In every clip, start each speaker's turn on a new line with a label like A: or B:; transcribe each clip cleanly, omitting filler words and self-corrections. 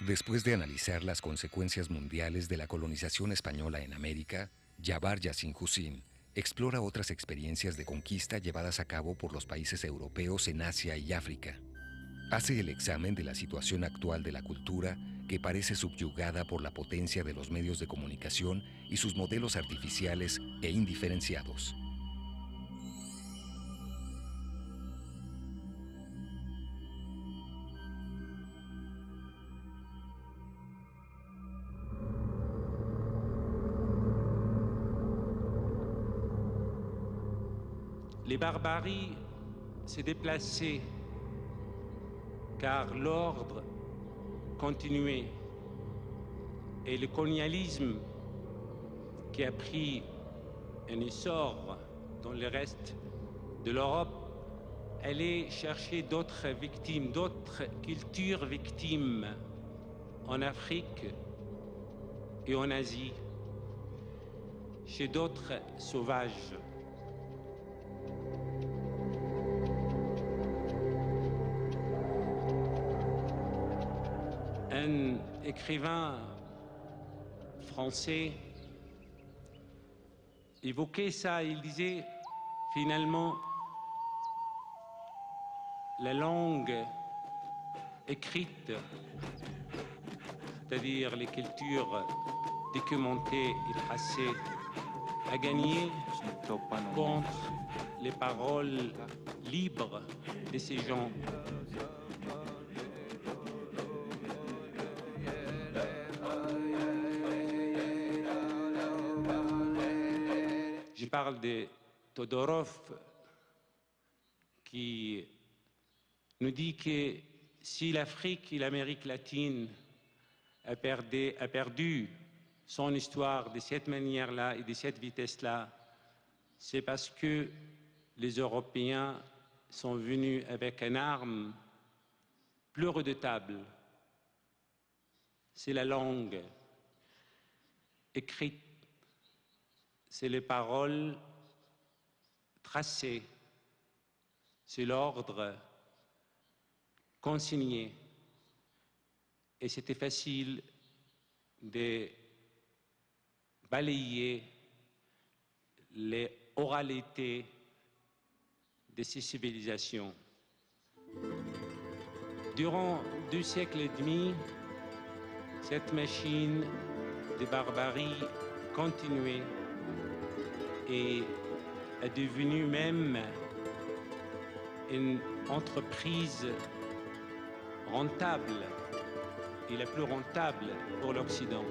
A: Después de analizar las consecuencias mundiales de la colonización española en América, Jabbar Yassin Hussein explora otras experiencias de conquista llevadas a cabo por los países europeos en Asia y África. Hace el examen de la situación actual de la cultura que parece subyugada por la potencia de los medios de comunicación y sus modelos artificiales e indiferenciados.
B: Les barbaries s'est déplacée car l'ordre continuait et le colonialisme qui a pris un essor dans le reste de l'Europe allait chercher d'autres victimes, d'autres cultures victimes en Afrique et en Asie, chez d'autres sauvages. Un écrivain français évoquait ça, il disait finalement la langue écrite, c'est-à-dire les cultures documentées et tracées, a gagné contre les paroles libres de ces gens. Je parle de Todorov qui nous dit que si l'Afrique et l'Amérique latine a perdu son histoire de cette manière-là et de cette vitesse-là, c'est parce que les Européens sont venus avec une arme plus redoutable. C'est la langue écrite. C'est les paroles tracées, c'est l'ordre consigné. Et c'était facile de balayer les oralités de ces civilisations. Durant 2 siècles et demi, cette machine de barbarie continuait et est devenue même une entreprise rentable et la plus rentable pour l'Occident.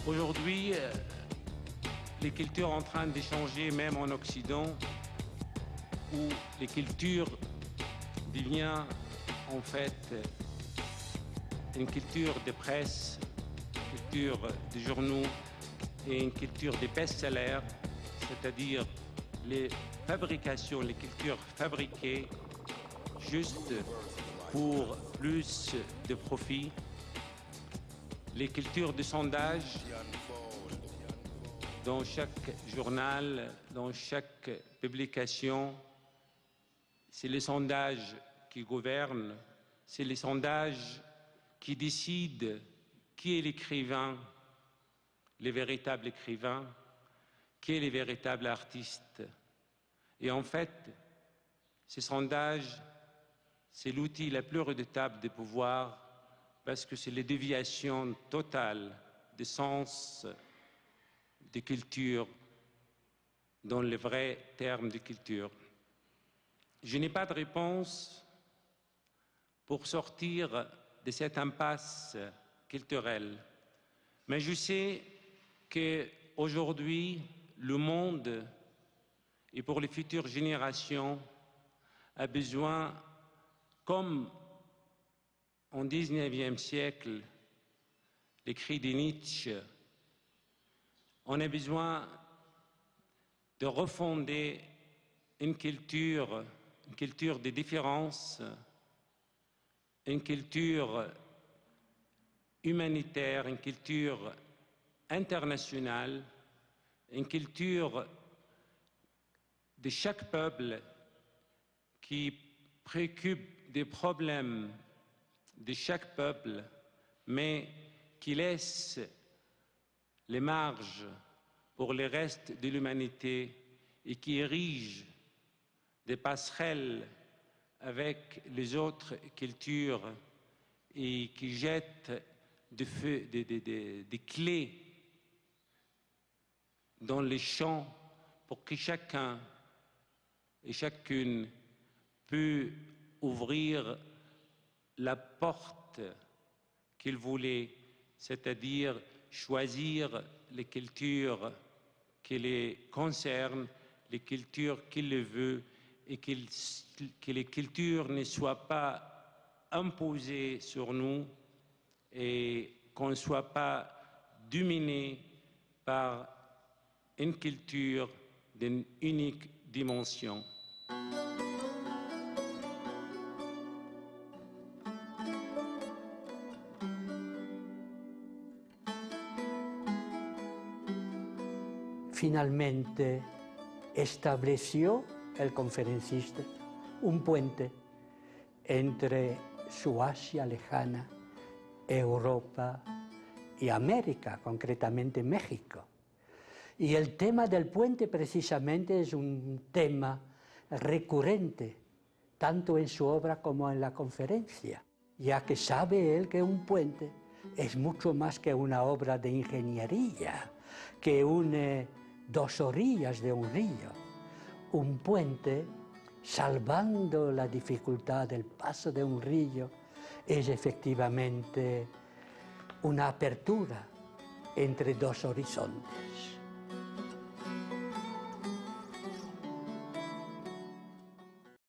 B: Aujourd'hui, les cultures sont en train de changer même en Occident, où les cultures devient en fait une culture de presse, une culture de journaux et une culture de best-sellers, c'est-à-dire les fabrications, les cultures fabriquées juste pour plus de profit, les cultures de sondage dans chaque journal, dans chaque publication. C'est les sondages qui gouvernent, c'est les sondages qui décident qui est l'écrivain, le véritable écrivain, qui est le véritable artiste. Et en fait, ces sondages, c'est l'outil le plus redoutable de pouvoir parce que c'est la déviation totale des sens de culture dans le vrai terme de culture. Je n'ai pas de réponse pour sortir de cette impasse culturelle, mais je sais qu'aujourd'hui, le monde, et pour les futures générations, a besoin, comme au XIXe siècle, l'écrit de Nietzsche, on a besoin de refonder une culture de différence, une culture humanitaire, une culture internationale, une culture de chaque peuple qui préoccupe des problèmes de chaque peuple, mais qui laisse les marges pour le reste de l'humanité et qui érige des passerelles avec les autres cultures et qui jette des clés dans les champs pour que chacun et chacune puisse ouvrir la porte qu'il voulait, c'est-à-dire choisir les cultures qui les concernent, les cultures qu'il le veut, et que les cultures ne soient pas imposées sur nous et qu'on ne soit pas dominé par une culture d'une unique dimension.
C: Finalmente estableció el conferencista un puente entre su Asia lejana, Europa y América, concretamente México. Y el tema del puente precisamente es un tema recurrente, tanto en su obra como en la conferencia, ya que sabe él que un puente es mucho más que una obra de ingeniería, que une dos orillas de un río. Un puente, salvando la dificultad del paso de un río, es efectivamente una apertura entre dos horizontes.